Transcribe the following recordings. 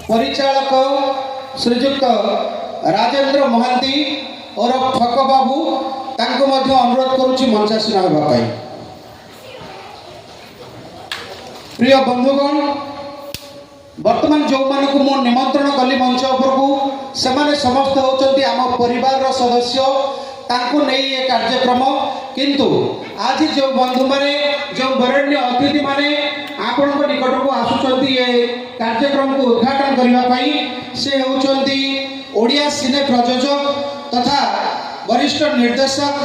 परिचालक श्रीजुक्त राजेंद्र महांती और फक बाबू तांको मध्य अनुरोध करुच्ची मंचासीन होगा। प्रिय बंधुगण, वर्तमान जो मान को मु निमंत्रण कली मंच उपरकू से समस्त होचंती आम परिवार सदस्य तांको नहीं ये कार्यक्रम, किंतु आज जो बंधु माने जो वरेण्य अतिथि माने आपण निकट को आसुचंती ये कार्यक्रम को उद्घाटन करने से होचंती ओडिया सिने प्रयोजक तथा वरिष्ठ निर्देशक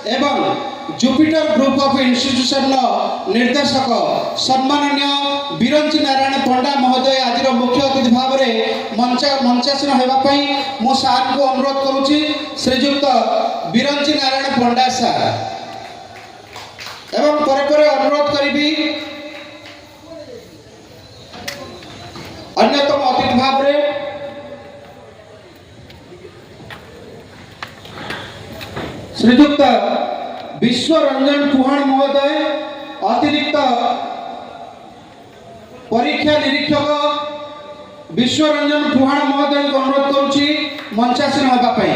एवं जुपिटर ग्रुप ऑफ इंस्टीट्यूशन निर्देशक सम्माननीय बिरंची नारायण पंडा महोदय आज मुख्य अतिथि भाव में मंचासीन होगापी मो सार को अनुरोध करुच्ची श्रीजुक्त बिरंची नारायण पंडा सार एवं पर अनुरोध करी अन्यतम अतिथि भाव में श्रीजुक्त विश्वरंजन पुहाण महोदय अतिरिक्त परीक्षा निरीक्षक विश्वरंजन पुहाण महोदय को अनुरोध करुच्ची मंचासीन होगापी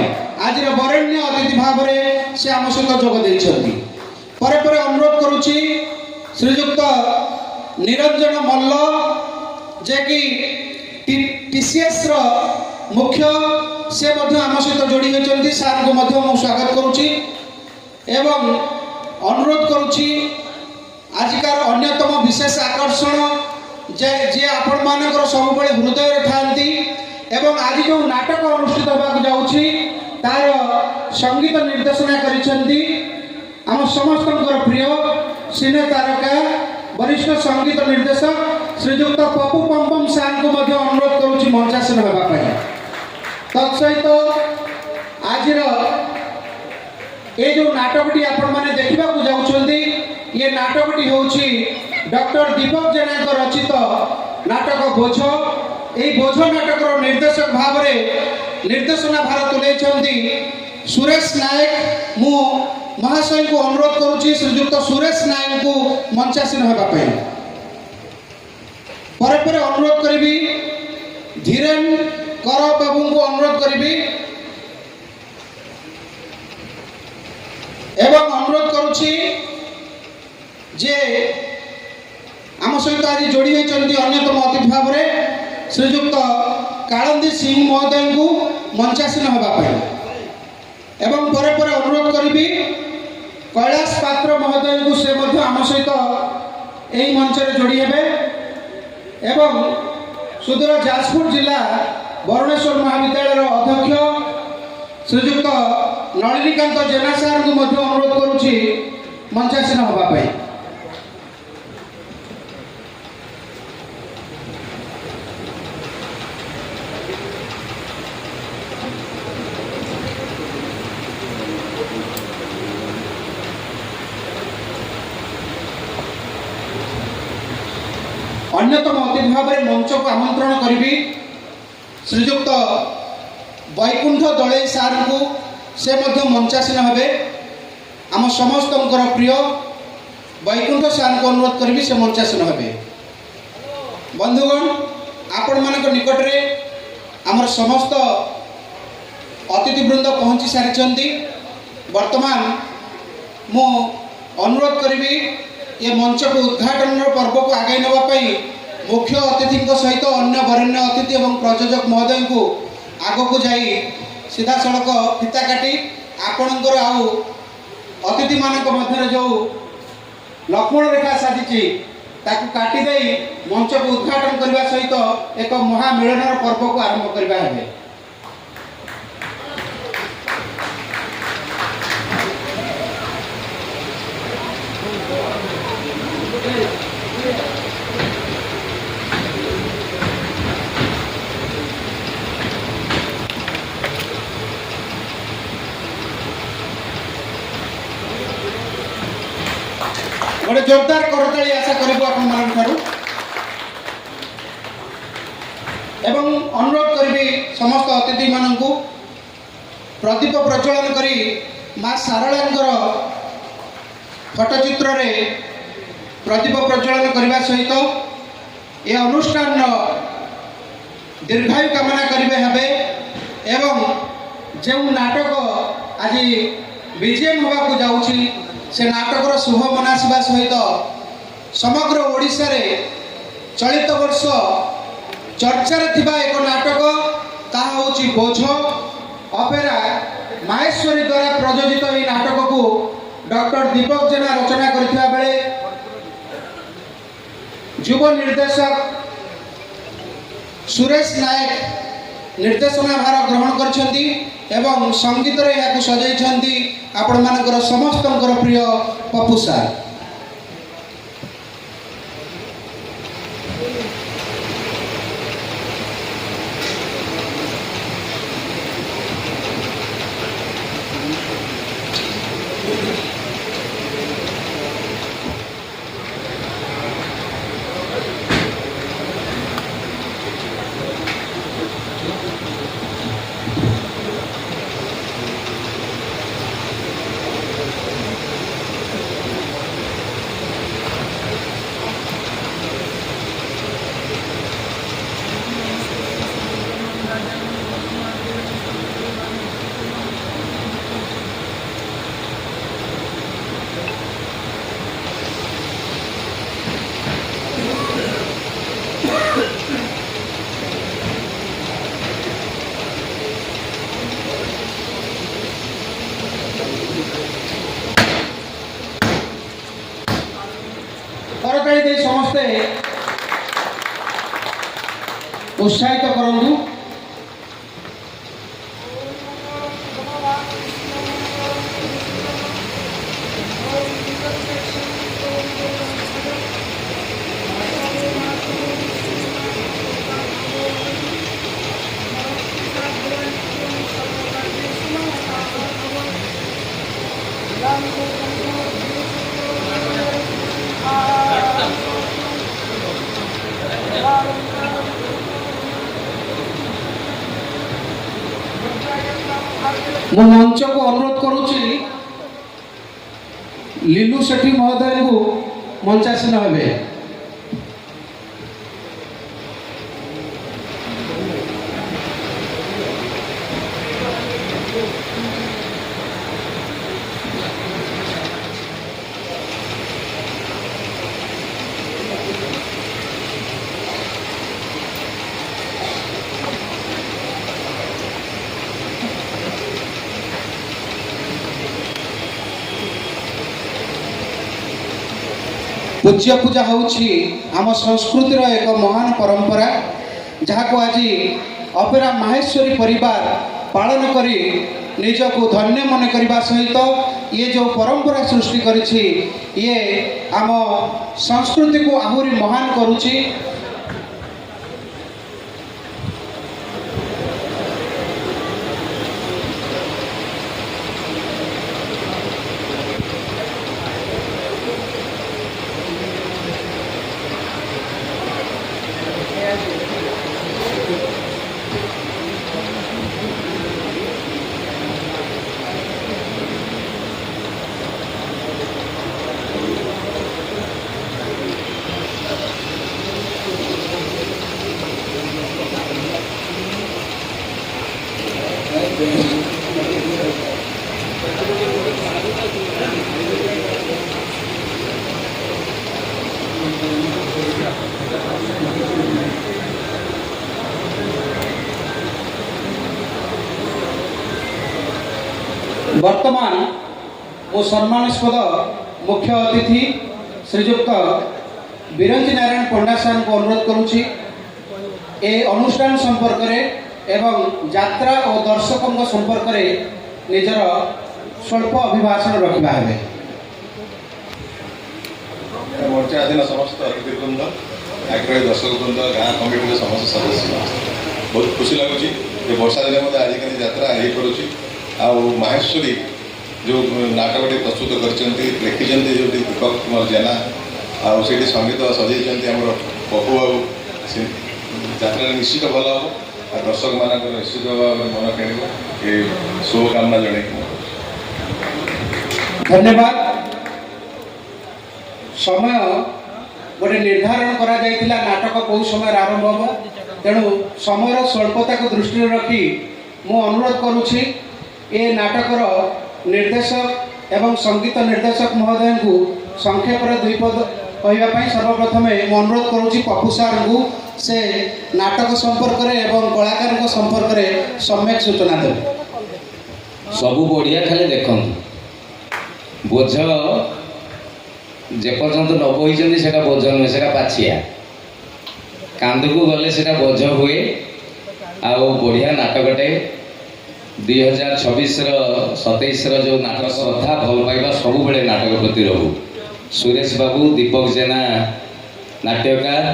आज वरेण्य अतिथि भाव में से आम सहित जोग देइछंती। पर अनुरोध करुच्ची श्रीजुक्त निरंजन मल्ल जे कि टीसीएस मुख्य से आम सहित जोड़ी होती सार को मु स्वागत करुच्ची एवं अनुरोध करुच्ची आजिकार अन्यतम विशेष आकर्षण जे आपण मानकर सब हृदय थांती एवं आज जो नाटक अनुष्ठित होगा जाऊँगी तार संगीत निर्देशना करिसेंती आम समस्त प्रिय सिने तारका वरिष्ठ संगीत निर्देशक श्रीजुक्त पप्पू पम्पम सार को अनुरोध करुच्ची मंचासीन होगापी। तत्सहित आज ये जो नाटकटी आपण मैंने देखा जाऊँगी ये नाटकटी हूँ डॉक्टर दीपक जेना रचित नाटक बोझ। ये बोझ नाटक निर्देशक भाव में निर्देशना भार तुले सुरेश नायक। मु महाशय को अनुरोध करुच्ची श्रीजुक्त सुरेश नायक को मंचासीन होगापी। पर अनुरोध करी धीरेन कर बाबू को अनुरोध करी एवं अनुरोध करुच्ची जे आम सहित आज जोड़ी होती अन्यतम अतिथि भाव में श्रीजुक्त कालंदी सिंह महोदय को मंचासीन होगापी एवं पर अनुरोध करी कैलाश पात्र महोदय को से आम सहित यही मंच जोड़ी हे एवं सुदूर जाजपुर जिला बरुणेश्वर महाविद्यालय अध्यक्ष श्रीजुक्त नलिनीकांत जेना सार को अनुरोध करुच्ची मंचासीन होगापी। अन्यतम अतिथि भाव में मंच को आमंत्रण करी श्रीजुक्त वैकुंठ दले सार को से मंचासीन हे आम समस्त प्रिय वैकुंठ सार को अनुरोध करी से मंचासीन हे। बंधुगण, आपण मान निकट में आमर समस्त अतिथिवृंद पहुँची सारी। वर्तमान मु अनुरोध करी ये मंच को उद्घाटन पर्व को आगे नापी मुख्य अतिथि सहित अन्य वरेण्य अतिथि और प्रयोजक महोदय को आग को जाई सीधा सड़क फिता काटी आपणकर आउ अतिथि मानक मध्य जो लक्ष्मण रेखा साधी काटी दे मंच को उद्घाटन करने सहित एक महामिलन पर्व को आरंभ करवा है। गोटे जोरदार करताली आशा करूँ आपण एवं अनुरोध करी समस्त अतिथि मान प्रदीप प्रज्वलन करी माँ सारलांकर फटचित्र रे प्रदीप प्रज्वलन करने सहित यह अनुष्ठान दीर्घायु कामना करेंगे हेबे एवं जो नाटक आज बीजेएम होगा जाऊँगी से नाटकर शुभ मनासिबा सहित समग्र ओडिशा रे चलित वर्ष चर्चार थिबा एक नाटक ताहा होची बोझ अपेरा माहेश्वरी द्वारा प्रयोजित यह नाटक को डॉक्टर दीपक जेना रचना करथिबा बेले युव निर्देशक सुरेश नायक निर्देशना भार ग्रहण करछंती एवं संगीत रे याकु सजाइछंती आपण मानकर समस्तंकर प्रिय पप्पू सार। करताली दे समस्ते उत्साहित करंतु। मु मंच को अनुरोध करुच्ची लीलू सेठी महोदय को मंचासीन हे। पूज्य पूजा होउछि आम संस्कृतिर एक महान परंपरा जहाँ को आज अपेरा माहेश्वरी परिवार पालन करी निजको धन्य मन करने सहित ये जो परंपरा सृष्टि करिछि ये आम संस्कृति को आहुरी महान करुछि। वर्तमान मो सम्मानस्पद मुख्य अतिथि श्रीजुक्त बिरंजी नारायण पंडा सार को अनुरोध करुछि ए अनुष्ठान संपर्क में एवं यात्रा और दर्शकों संपर्क में निजर स्वल्प अभिभाषण रखा है। मंचाधीन समस्त अतिथिवृंद आग्रही दर्शक वृंद गाँ कमिटी समस्त सदस्य बहुत खुशी लगुच वर्षा दिन मत आजिकल यात्रा हो पार्टी आ माहेश्वरी जो नाटकटी प्रस्तुत कर जो दीपक कुमार जेना आठ संगीत सजाई पप्पू बाबू से यात्रा निश्चित भल हम आ दर्शक मान निश्चित भाव मन किण ये शुभकामना जन धन्यवाद। समय गोटे निर्धारण करा नाटक कौ समय आरंभ हम तेणु समय स्वल्पता को दृष्टि रखी मु अनुरोध करुछि ए नाटकर निर्देशक एवं संगीत निर्देशक महोदय को संक्षेप दुई पद कहवाई सर्वप्रथम मु अनुरोध करुछि पप्पू सार को से नाटक संपर्क में एवं कलाकार संपर्क में सम्यक सूचना देवे। सबू बढ़िया खाली देखते बोझ जेपर्यंत न बोही से बोझ नुहे से पाछिया कांद को गले से बोझ हुए आउ बढ़िया नाटकटे 2026 27 जो नाटक श्रद्धा भल पाइबा सब बेले नाटक प्रति रहू सुरेश बाबू दीपक जेना नाट्यकार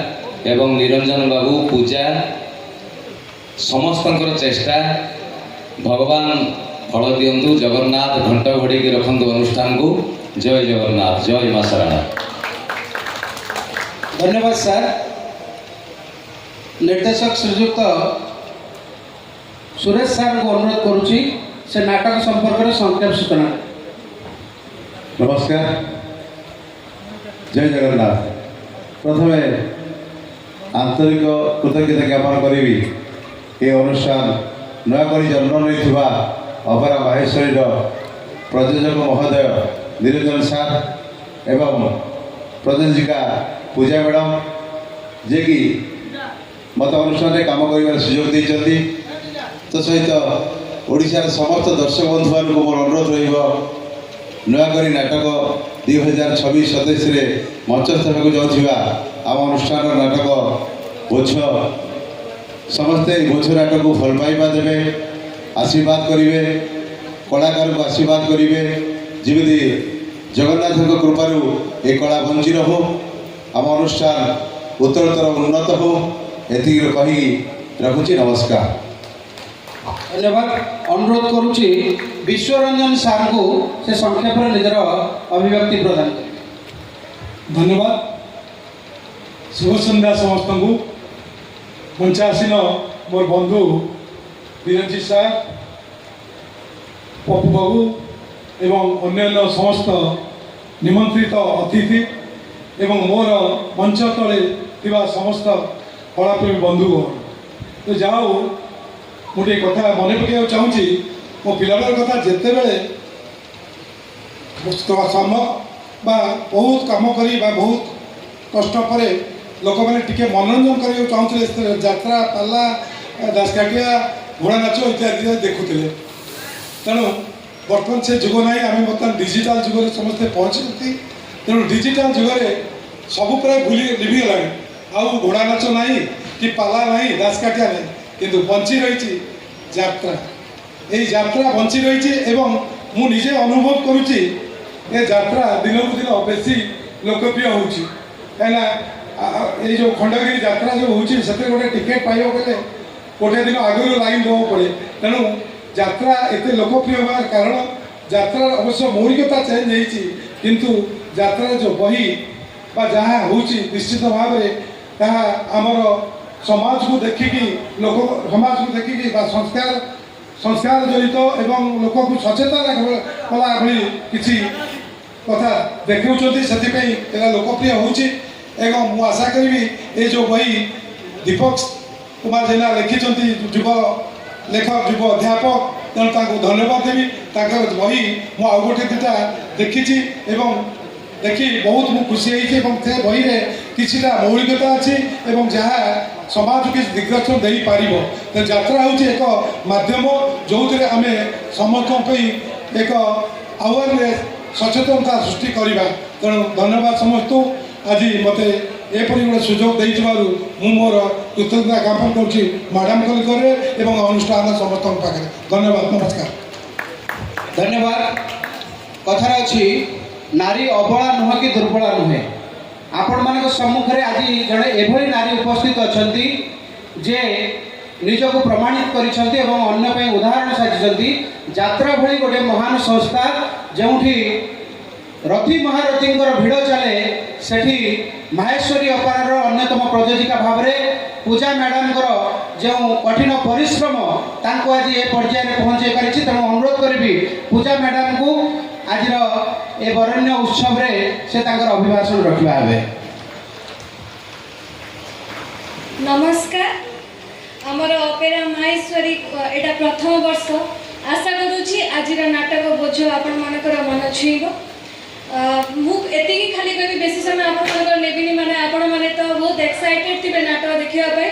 एवं निरंजन बाबू पूजा समस्त चेष्टा भगवान फल दिंतु जगन्नाथ घंट घोड़ी रखु अनुष्ठान को जय जगन्नाथ जय मां शारदा। धन्यवाद सर। निर्देशक श्रीजुक्त सुरेश सार को अनुरोध करुछि से नाटक संपर्क में संक्षेप सूचना। नमस्कार जय जगन्नाथ। प्रथम आंतरिक कृतज्ञता ज्ञापन करी ये अनुष्ठान नयाक जन्म नहीं अपेरा माहेश्वरी प्रयोजक महोदय निरंजन सार एवं प्रयोजका पूजा मैडम जे कि मत अनुष्ठान में कम कर सुजोग देते तो सहित ओडिशार समस्त दर्शक बंधु मान मोर अनुरोध नयाक नाटक 2026-27 मंचस्थ होगा जाऊँगा आम अनुष्ठान नाटक बोझ समस्ते बोझ नाटक को भल पाइबा देवे आशीर्वाद करेंगे कलाकार को आशीर्वाद करेंगे जमी जगन्नाथ कृपारू ये कला बंची रहू आम अनुष्ठान उत्तरोत्तर उन्नत हो एति कही रखुची नमस्कार। धन्यवाद। अनुरोध करुछि विश्वरंजन सार को से संक्षेप में निजर अभिव्यक्ति प्रदान करें। धन्यवाद। शुभ संध्या समस्त को मंचासीन मोर बंधु निरंजन सार पप्पू बाबू एवं अन्य समस्त निमंत्रित अतिथि एवं मोर मंच तले थिबा समस्त कलाप्रेमी बंधुगण तो जाओ मुझे कथा मन पकड़ चाहूँगी मो पिलार कथा जिते बड़े सम बहुत कम करी बहुत कष्ट पर लोक मैंने टिके मनोरंजन करने चाहूँगे यात्रा पाला दासकाठिया घोड़ा नाच इत्यादि देखुले तेणु बर्तमान से जुग ना आम बर्तमान डिजिटाल जुगरे समस्ते पहुँची तेणु डिजिटाल जुगरे सब प्राय भूली लिभिगला आउ घोड़ा नाच ना कि पाला ना दासकाठिया ना किंतु बंची रही यात्रा ये यात्रा बंची रही एवं मु निजे अनुभव करुच्ची ये यात्रा दिन को दिन बेसी लोकप्रिय होची कहना ये जो खंडगिरी यात्रा जो होची से गोटे टिकेट पाइब गले गोटे दिन आगु लाइन देवा पड़े तेणु यात्रा एत लोकप्रिय होवार कारण यात्रा अवश्य मौलिकता चेंज होती किंतु यात्रा जो बही जहाँ होची निश्चित भाव में आमर समाज को देखिकी लोक समाज को देखिकी संस्कार जड़ित एवं लोक को सचेतन कला भली किसी कथा देखुंट से लोकप्रिय होची एवं मु आशा करी ये जो बही दीपक कुमार जेना लिखिं युव लेखक युव अध्यापक तेणु धन्यवाद देवी बही मु आउ गोटे दुटा देखी देखी बहुत मु खुशी होती बही में किसी मौलिकता अच्छी जहाँ समाज को किसी दिग्दर्शन दे पार तो यात्रा हूँ एक माध्यम जो आम समस्त एक अवेयरनेस सचेतनता सृष्टि करवा तेणु धन्यवाद समस्त आज मत एपरी गोटे सुजोग दे मोर कृतज्ञता ज्ञापन करुँची मैडम को अनुष्ठान समस्त पाखे धन्यवाद नमस्कार। धन्यवाद। कथार अच्छी नारी अबला नुह कि दुर्बला नुहे आपण मान सम्मुख में आज जड़े एभली नारी उपस्थित अच्छा जे निजक प्रमाणित करिसेंती एवं अन्य पे उदाहरण साजिसेंती यात्रा भली गोटे महान संस्था जोठी रथी महारथी भिड़ चले सेठी माहेश्वरी अपार अन्यतम प्रयोजिका भाव में पूजा मैडम जो कठिन परिश्रम तांको आज ए पर्याय पहुँचे पारिछि तेणु अनुरोध करी पूजा मैडम को आज ए बरण्य उत्सव रे से तांकर अभिभाषण रखिबा हेबे। नमस्कार आमर अपेरा माहेश्वरी एटा प्रथम वर्ष आशा करुँची आज नाटक बोझ आपण मानकर मन छुईब मुझे खाली कह बेसी समय आप नेबिनी माने आपण माने तो बहुत एक्साइटेड थे नाटक देखापी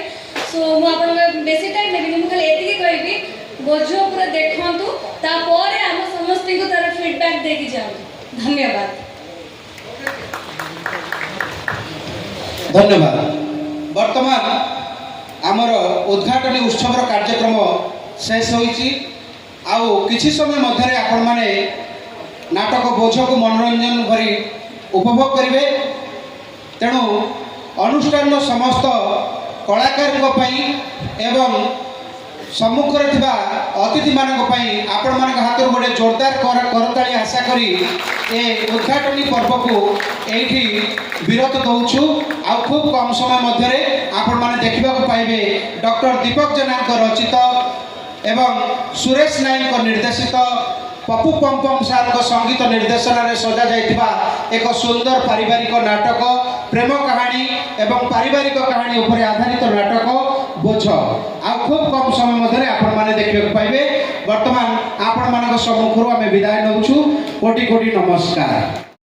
सो मुझे बेसी टाइम नेबिनी मुझे खाली एति कहबी बोझ पूरा देखु तापर आम समस्त को तार फीडबैक देकी जाओ धन्यवाद धन्यवाद वर्तमान आमर उद्घाटनी उत्सव कार्यक्रम शेष होइछि आउ किछि समय मध्य आपण माने नाटक बोझ को मनोरंजन भरी उपभोग करेंगे तेणु अनुष्ठान समस्त कलाकार एवं सम्मुखरे थिबा अतिथि मानक आपण मानक हाथ गोटे जोरदार करताली आशा करी ए उद्घाटनी पर्व को एठी विरत दौछु आ खूब कम समय मध्य आपण माने देखिबा को पाइबे डॉक्टर दीपक जेना रचित एवं सुरेश नायक निर्देशित पप्पू पम्पम सार संगीत निर्देशन में सजा जाइथिबा एक सुंदर पारिवारिक नाटक प्रेम कहानी एवं पारिवारिक कहानी उपर आधारित नाटक बोझ आ खूब कम समय मध्य आपण माने देखिबा पाइबे वर्तमान आपण मानक सम्मुखरु आमे विदाय नउछु कोटि कोटि नमस्कार।